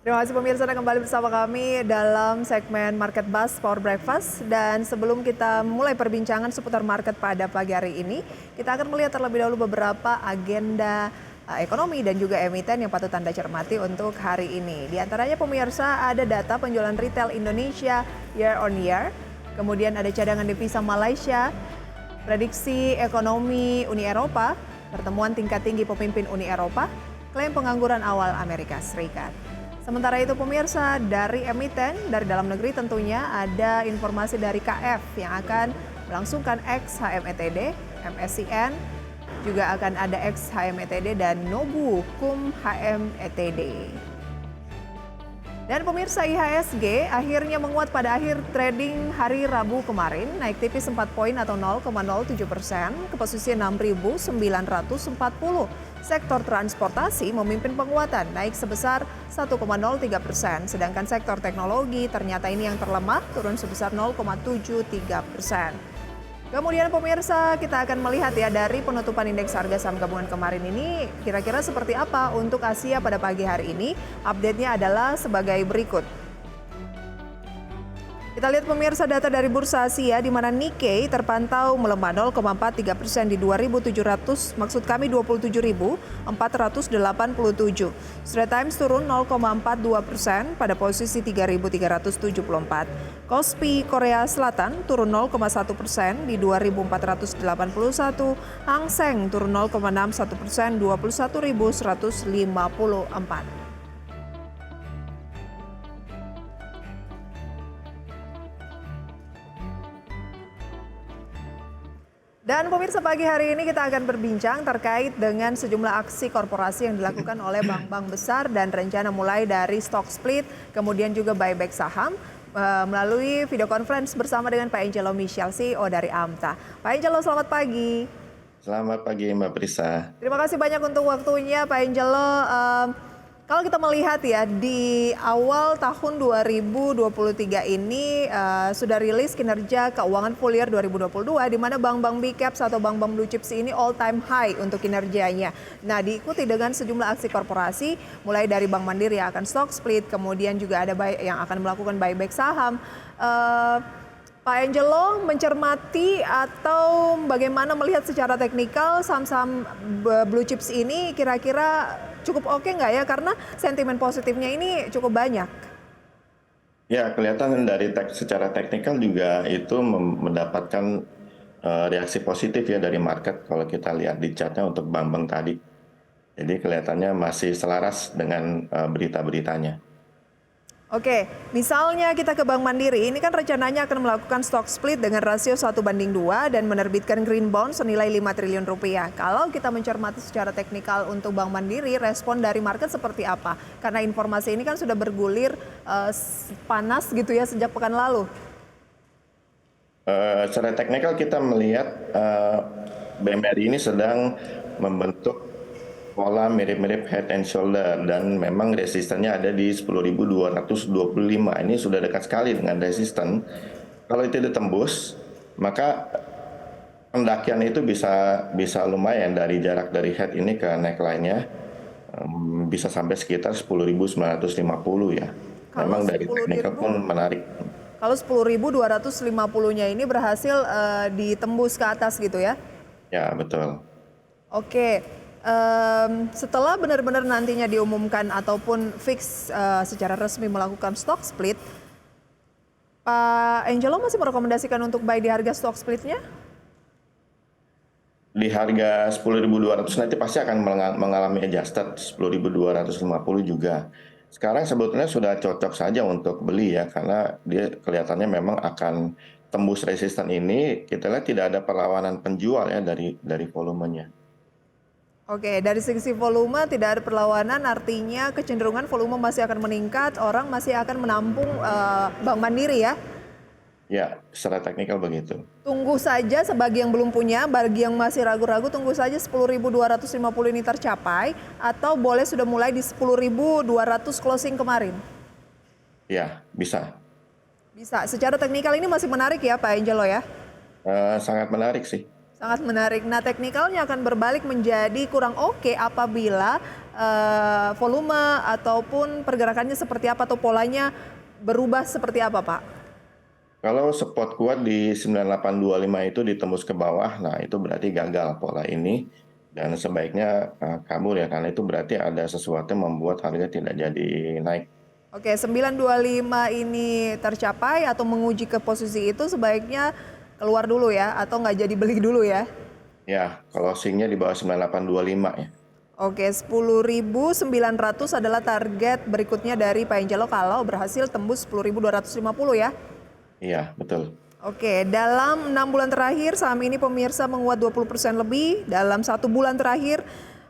Terima kasih pemirsa Anda kembali bersama kami dalam segmen Market Buzz for Breakfast. Dan sebelum kita mulai perbincangan seputar market pada pagi hari ini, kita akan melihat terlebih dahulu beberapa agenda ekonomi dan juga emiten yang patut Anda cermati untuk hari ini. Di antaranya pemirsa ada data penjualan retail Indonesia year on year, kemudian ada cadangan devisa Malaysia, prediksi ekonomi Uni Eropa, pertemuan tingkat tinggi pemimpin Uni Eropa, klaim pengangguran awal Amerika Serikat. Sementara itu pemirsa, dari emiten, dari dalam negeri tentunya ada informasi dari KF yang akan melangsungkan XHMETD, MSCN, juga akan ada XHMETD dan Nobu Kum HMETD. Dan pemirsa, IHSG akhirnya menguat pada akhir trading hari Rabu kemarin, naik tipis 4 poin atau 0,07% ke posisi 6.940. Sektor transportasi memimpin penguatan, naik sebesar 1,03%, sedangkan sektor teknologi ternyata ini yang terlemah, turun sebesar 0,73%. Kemudian pemirsa, kita akan melihat ya dari penutupan indeks harga saham gabungan kemarin ini kira-kira seperti apa untuk Asia pada pagi hari ini. Update-nya adalah sebagai berikut. Kita lihat pemirsa data dari Bursa Asia di mana Nikkei terpantau melemah 0,43% di 27.487. Straits Times turun 0,42% pada posisi 3.374. Kospi Korea Selatan turun 0,1% di 2.481. Hang Seng turun 0,61% 21.154. Dan pemirsa, pagi hari ini kita akan berbincang terkait dengan sejumlah aksi korporasi yang dilakukan oleh bank-bank besar dan rencana mulai dari stock split, kemudian juga buyback saham melalui video conference bersama dengan Pak Angelo Michel, CEO dari AMTA. Pak Angelo, selamat pagi. Selamat pagi Mbak Prisa. Terima kasih banyak untuk waktunya Pak Angelo. Kalau kita melihat ya di awal tahun 2023 ini sudah rilis kinerja keuangan full year 2022 di mana bank-bank big caps atau bank-bank blue chips ini all time high untuk kinerjanya. Nah, diikuti dengan sejumlah aksi korporasi mulai dari Bank Mandiri yang akan stock split, kemudian juga ada yang akan melakukan buyback saham. Pak Angelo mencermati atau bagaimana melihat secara teknikal saham-saham blue chips ini kira-kira cukup oke nggak ya? Karena sentimen positifnya ini cukup banyak. Ya, kelihatan dari secara teknikal juga itu mendapatkan reaksi positif ya dari market kalau kita lihat di chartnya untuk bank-bank tadi. Jadi kelihatannya masih selaras dengan berita-beritanya. Oke, misalnya kita ke Bank Mandiri, ini kan rencananya akan melakukan stock split dengan rasio 1:2 dan menerbitkan green bond senilai 5 triliun rupiah. Kalau kita mencermati secara teknikal untuk Bank Mandiri, respon dari market seperti apa? Karena informasi ini kan sudah bergulir panas gitu ya sejak pekan lalu. Secara teknikal kita melihat BMRI ini sedang membentuk pola mirip-mirip head and shoulder dan memang resistennya ada di 10.225. Ini sudah dekat sekali dengan resisten. Kalau itu ditembus, maka pendakian itu bisa lumayan dari jarak dari head ini ke neckline-nya bisa sampai sekitar 10.950 ya. Memang dari teknikal pun menarik. Kalau 10.250-nya ini berhasil ditembus ke atas gitu ya? Ya, betul. Oke. Setelah benar-benar nantinya diumumkan ataupun fix secara resmi melakukan stock split, Pak Angelo masih merekomendasikan untuk buy di harga stock splitnya? Di harga 10.200 nanti pasti akan mengalami adjusted 10.250 juga. Sekarang sebetulnya sudah cocok saja untuk beli ya, karena dia kelihatannya memang akan tembus resisten ini. Kita lihat tidak ada perlawanan penjual ya dari volumenya. Oke, dari sisi volume tidak ada perlawanan, artinya kecenderungan volume masih akan meningkat, orang masih akan menampung Bank Mandiri ya? Ya, secara teknikal begitu. Tunggu saja sebagi yang belum punya, bagi yang masih ragu-ragu tunggu saja 10.250 ini tercapai, atau boleh sudah mulai di 10.200 closing kemarin? Ya, bisa. Bisa, secara teknikal ini masih menarik ya Pak Angelo ya? Sangat menarik sih. Sangat menarik. Nah, teknikalnya akan berbalik menjadi kurang oke apabila volume ataupun pergerakannya seperti apa atau polanya berubah seperti apa, Pak? Kalau spot kuat di 9825 itu ditembus ke bawah, nah itu berarti gagal pola ini dan sebaiknya kabur ya, karena itu berarti ada sesuatu yang membuat harga tidak jadi naik. Oke, 925 ini tercapai atau menguji ke posisi itu sebaiknya keluar dulu ya, atau nggak jadi beli dulu ya? Ya, closingnya di bawah 9825 ya. Oke, 10.900 adalah target berikutnya dari Pak Angelo kalau berhasil tembus 10.250 ya? Iya, betul. Oke, dalam 6 bulan terakhir saham ini pemirsa menguat 20% lebih, dalam 1 bulan terakhir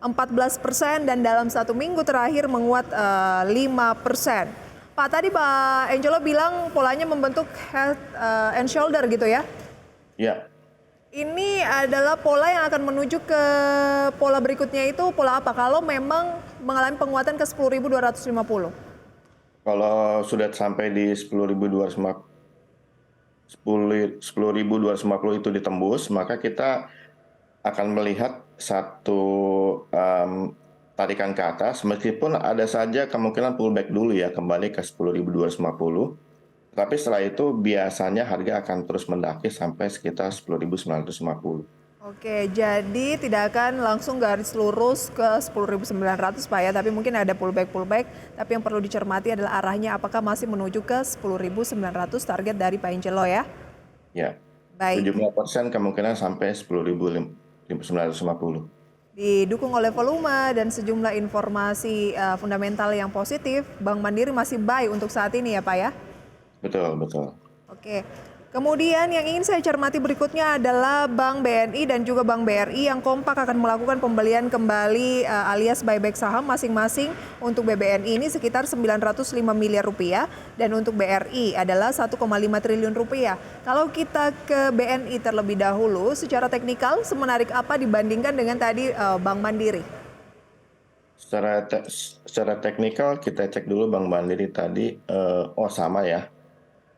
14% dan dalam 1 minggu terakhir menguat 5%. Pak, tadi Pak Angelo bilang polanya membentuk head and shoulder gitu ya? Ya, Ini adalah pola yang akan menuju ke pola berikutnya itu pola apa? Kalau memang mengalami penguatan ke 10.250. kalau sudah sampai di 10.250 itu ditembus, maka kita akan melihat satu tarikan ke atas, meskipun ada saja kemungkinan pullback dulu ya, kembali ke 10.250. Tapi setelah itu biasanya harga akan terus mendaki sampai sekitar 10.950. Oke, jadi tidak akan langsung garis lurus ke 10.900 Pak ya, tapi mungkin ada pullback, tapi yang perlu dicermati adalah arahnya apakah masih menuju ke 10.900 target dari Pak Angelo ya. Ya, Baik, 70% kemungkinan sampai 10.950. didukung oleh volume dan sejumlah informasi fundamental yang positif, Bank Mandiri masih buy untuk saat ini ya Pak ya. Betul, betul. Oke. Kemudian yang ingin saya cermati berikutnya adalah Bank BNI dan juga Bank BRI yang kompak akan melakukan pembelian kembali alias buyback saham masing-masing. Untuk BBNI ini sekitar 905 miliar rupiah dan untuk BRI adalah 1,5 triliun rupiah. Kalau kita ke BNI terlebih dahulu, secara teknikal semenarik apa dibandingkan dengan tadi Bank Mandiri? Secara teknikal kita cek dulu Bank Mandiri tadi, sama ya.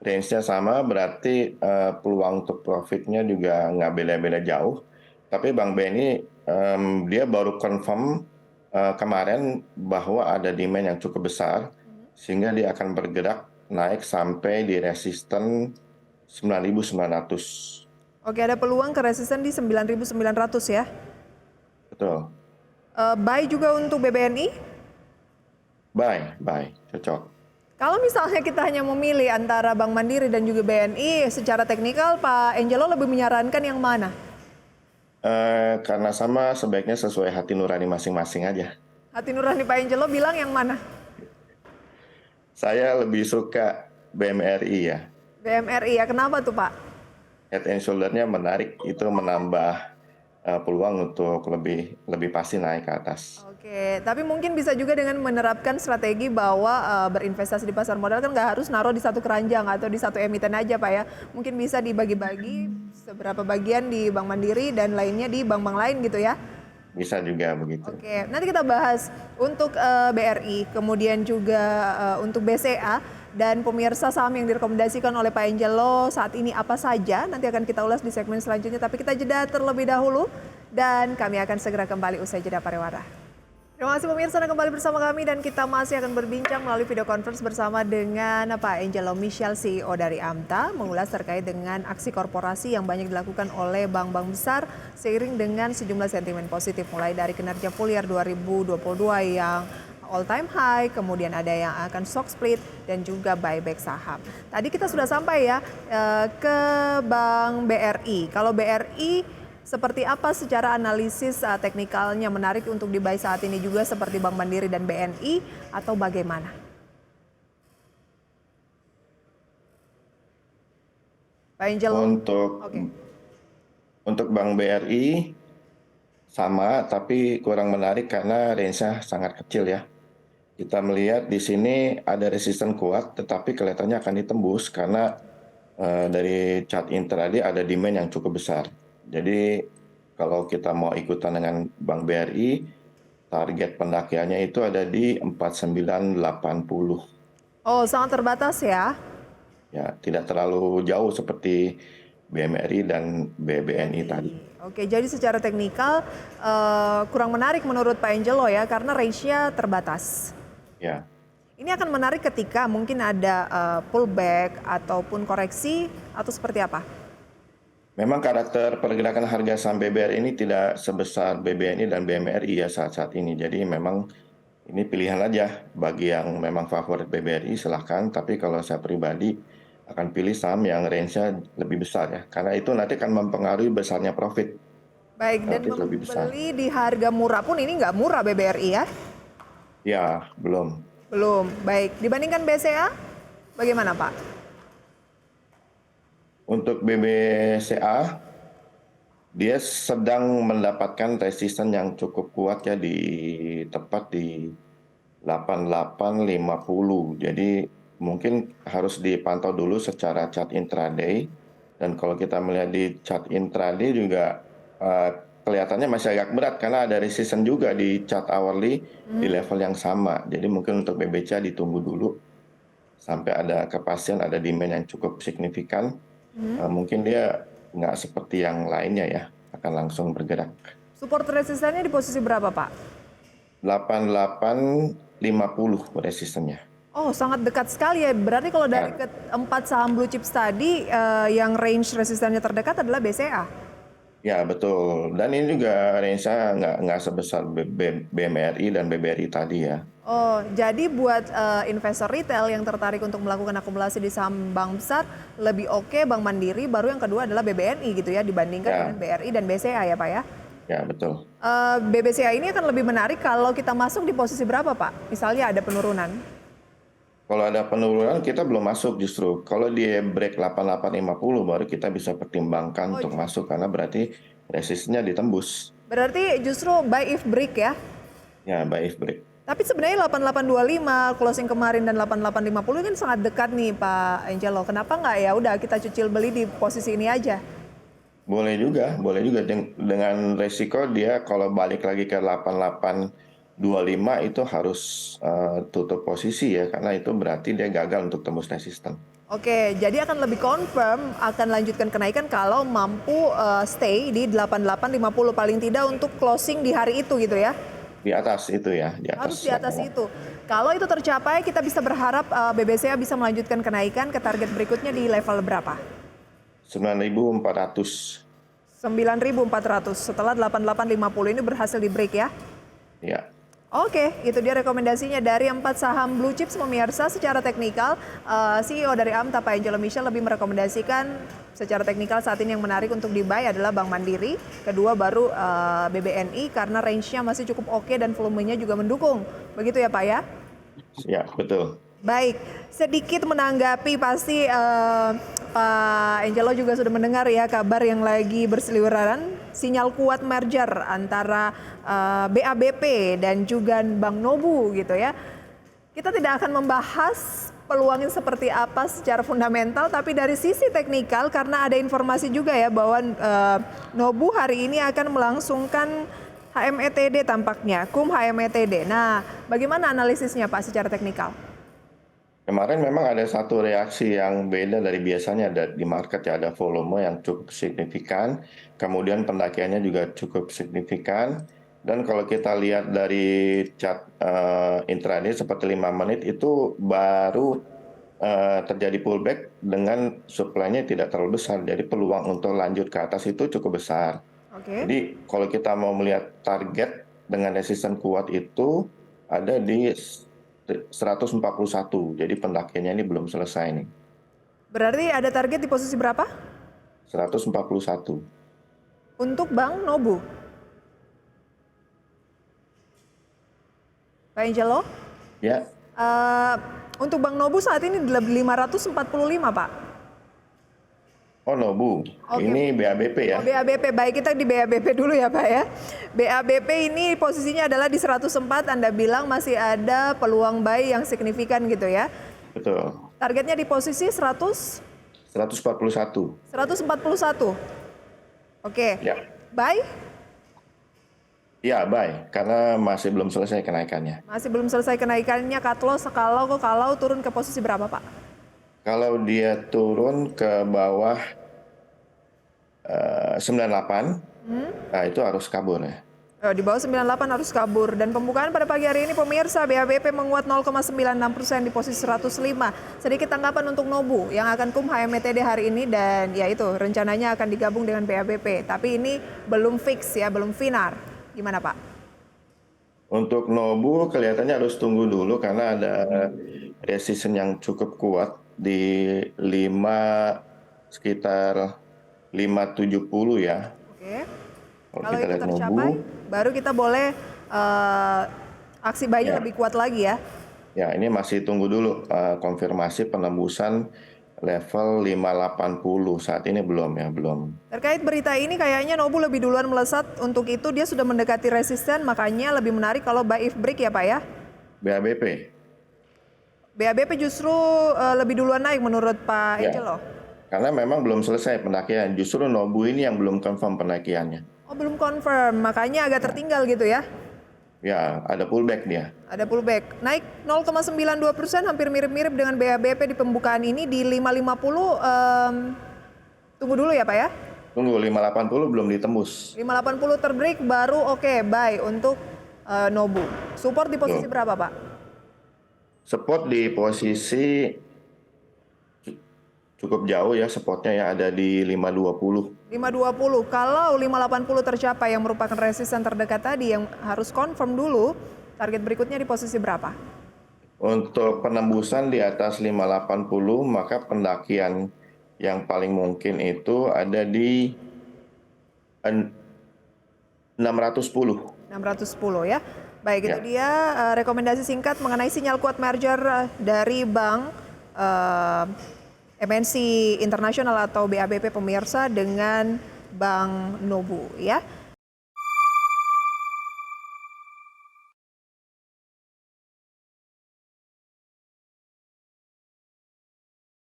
Range-nya sama, berarti peluang untuk profitnya juga nggak beda-beda jauh. Tapi Bank BNI dia baru confirm kemarin bahwa ada demand yang cukup besar, sehingga dia akan bergerak naik sampai di resisten 9.900. Oke, ada peluang ke resisten di 9.900 ya. Betul. Buy juga untuk BBNI? Buy, cocok. Kalau misalnya kita hanya memilih antara Bank Mandiri dan juga BNI, secara teknikal Pak Angelo lebih menyarankan yang mana? Karena sama, sebaiknya sesuai hati nurani masing-masing aja. Hati nurani Pak Angelo bilang yang mana? Saya lebih suka BMRI ya. BMRI ya, kenapa tuh Pak? Head and shoulder-nya menarik, itu menambah peluang untuk lebih pasti naik ke atas. Oke, tapi mungkin bisa juga dengan menerapkan strategi bahwa berinvestasi di pasar modal kan nggak harus naruh di satu keranjang atau di satu emiten aja Pak ya. Mungkin bisa dibagi-bagi seberapa bagian di Bank Mandiri dan lainnya di bank-bank lain gitu ya. Bisa juga begitu. Oke, nanti kita bahas untuk BRI, kemudian juga untuk BCA dan pemirsa saham yang direkomendasikan oleh Pak Angelo saat ini apa saja. Nanti akan kita ulas di segmen selanjutnya, tapi kita jeda terlebih dahulu dan kami akan segera kembali usai jeda pariwara. Terima kasih pemirsa yang kembali bersama kami dan kita masih akan berbincang melalui video conference bersama dengan Pak Angelo Michel, CEO dari AMTA, mengulas terkait dengan aksi korporasi yang banyak dilakukan oleh bank-bank besar seiring dengan sejumlah sentimen positif mulai dari kinerja full year 2022 yang all time high, kemudian ada yang akan stock split dan juga buyback saham. Tadi kita sudah sampai ya ke Bank BRI. Kalau BRI seperti apa secara analisis teknikalnya menarik untuk di-buy saat ini juga seperti Bank Mandiri dan BNI atau bagaimana? Pak Angelo? Untuk Bank BRI sama, tapi kurang menarik karena range-nya sangat kecil ya. Kita melihat di sini ada resisten kuat, tetapi kelihatannya akan ditembus karena dari chart intraday ada demand yang cukup besar. Jadi kalau kita mau ikutan dengan Bank BRI, target pendakiannya itu ada di 4980. Oh, sangat terbatas ya? Ya, tidak terlalu jauh seperti BMRI dan BBNI tadi. Oke, jadi secara teknikal kurang menarik menurut Pak Angelo ya, karena range-nya terbatas. Ya, Ini akan menarik ketika mungkin ada pullback ataupun koreksi atau seperti apa? memang karakter pergerakan harga saham BBRI ini tidak sebesar BBNI dan BMRI ya saat-saat ini. Jadi memang ini pilihan aja bagi yang memang favorit BBRI silahkan. Tapi kalau saya pribadi akan pilih saham yang range-nya lebih besar ya. Karena itu nanti akan mempengaruhi besarnya profit. Baik, dan Relatif lebih besar. membeli di harga murah pun ini nggak murah BBRI ya? Ya, belum. Belum. Baik, dibandingkan BCA, bagaimana Pak? Untuk BBCA, dia sedang mendapatkan resisten yang cukup kuat ya tepat di 8850. Jadi mungkin harus dipantau dulu secara chart intraday. Dan kalau kita melihat di chart intraday juga kelihatannya masih agak berat karena ada resisten juga di chart hourly di level yang sama. Jadi mungkin untuk BBCA ditunggu dulu sampai ada kepastian, ada demand yang cukup signifikan. Mungkin dia nggak seperti yang lainnya ya, akan langsung bergerak. Support resistannya di posisi berapa Pak? 8850 resistennya. Oh, sangat dekat sekali ya. Berarti kalau dari Ya, keempat saham blue chips tadi, yang range resistannya terdekat adalah BCA. ya betul. Dan ini juga range-nya nggak sebesar BMRI dan BBRI tadi ya. Oh, jadi buat investor retail yang tertarik untuk melakukan akumulasi di saham bank besar, lebih oke Bank Mandiri, baru yang kedua adalah BBNI gitu ya, dibandingkan Ya, dengan BRI dan BCA ya Pak ya. ya betul. BBCA ini akan lebih menarik kalau kita masuk di posisi berapa Pak? Misalnya ada penurunan. Kalau ada penurunan kita belum masuk justru. Kalau dia break 8850 baru kita bisa pertimbangkan Oh, untuk masuk karena berarti resistennya ditembus. berarti justru buy if break ya. Ya, buy if break. Tapi sebenarnya 8825 closing kemarin dan 8850 kan sangat dekat nih Pak Angelo. Kenapa nggak ya udah kita cicil beli di posisi ini aja? Boleh juga. Dengan resiko dia kalau balik lagi ke 8825 itu harus tutup posisi ya karena itu berarti dia gagal untuk tembus resisten. Oke, jadi akan lebih confirm akan lanjutkan kenaikan kalau mampu stay di 8850 paling tidak untuk closing di hari itu gitu ya. Di atas itu ya, di Harus atas di atas 88. itu. Kalau itu tercapai kita bisa berharap BBCA bisa melanjutkan kenaikan ke target berikutnya di level berapa? 9400. 9.400 setelah 8850 ini berhasil di break ya. Ya. Oke, itu dia rekomendasinya dari 4 saham blue chips pemirsa. Secara teknikal, CEO dari AMTA Pak Angelo Michel lebih merekomendasikan secara teknikal saat ini yang menarik untuk di-buy adalah Bank Mandiri. Kedua baru BBNI karena range-nya masih cukup oke dan volumenya juga mendukung. Begitu ya Pak ya? Ya, betul. Baik, sedikit menanggapi pasti Pak Angelo juga sudah mendengar ya kabar yang lagi berseliweran, sinyal kuat merger antara BABP dan juga Bank Nobu gitu ya. Kita tidak akan membahas peluangnya seperti apa secara fundamental, tapi dari sisi teknikal karena ada informasi juga ya bahwa Nobu hari ini akan melangsungkan HMETD tampaknya, KUM HMETD. Nah, bagaimana analisisnya Pak secara teknikal? Kemarin memang ada satu reaksi yang beda dari biasanya di market ya, ada volume yang cukup signifikan, kemudian pendakiannya juga cukup signifikan, dan kalau kita lihat dari chart intraday seperti 5 menit itu baru terjadi pullback dengan supply-nya tidak terlalu besar, jadi peluang untuk lanjut ke atas itu cukup besar. Oke. Jadi kalau kita mau melihat target dengan resisten kuat itu ada di 141. Jadi pendakiannya ini belum selesai nih. Berarti ada target di posisi berapa? 141. Untuk Bank Nobu. Pak Angelo? Ya. Untuk Bank Nobu saat ini 545 Pak. Oh, Nobu. Oke. Ini BABP ya. Oh, BABP, baik kita di BABP dulu ya Pak ya. BABP ini posisinya adalah di 104, Anda bilang masih ada peluang buy yang signifikan gitu ya. Betul. Targetnya di posisi 141. 141. Oke. Ya. Buy? Ya, buy. Karena masih belum selesai kenaikannya. Masih belum selesai kenaikannya, cut loss kalau turun ke posisi berapa Pak? Kalau dia turun ke bawah 98, nah itu harus kabur ya. Di bawah 98 harus kabur. Dan pembukaan pada pagi hari ini pemirsa, BHBP menguat 0,96% di posisi 105. Sedikit tanggapan untuk Nobu yang akan kum HMTD hari ini, dan ya itu rencananya akan digabung dengan BHBP. Tapi ini belum fix ya, belum final. Gimana Pak? Untuk Nobu kelihatannya harus tunggu dulu karena ada resistance yang cukup kuat di sekitar 570 ya. Oke. Kalau Kalau kita itu lihat tercapai, Nobu, baru kita boleh aksi buynya ya, lebih kuat lagi ya. ya ini masih tunggu dulu konfirmasi penembusan level 580. Saat ini belum ya, belum. Terkait berita ini kayaknya Nobu lebih duluan melesat, untuk itu dia sudah mendekati resisten, makanya lebih menarik kalau buy if break ya Pak ya. BHBP, BHBP justru lebih duluan naik menurut Pak ya, Angelo. karena memang belum selesai pendakian. Justru Nobu ini yang belum confirm pendakiannya. Oh belum confirm, makanya agak tertinggal gitu ya. Ya, ada pullback dia. Ada pullback, naik 0,92%, hampir mirip-mirip dengan BHBP di pembukaan ini di 550. Tunggu dulu ya Pak ya. Tunggu, 580 belum ditembus. 580 terbreak baru oke, buy untuk Nobu. Support di posisi Tuh. berapa Pak? Support di posisi cukup jauh ya, supportnya ya ada di 520. 520. Kalau 580 tercapai yang merupakan resisten terdekat tadi yang harus confirm dulu, target berikutnya di posisi berapa? Untuk penembusan di atas 580, maka pendakian yang paling mungkin itu ada di 610. 610 ya. Baik, itu Ya. dia rekomendasi singkat mengenai sinyal kuat merger dari Bank MNC Internasional atau BABP pemirsa dengan Bank Nobu ya.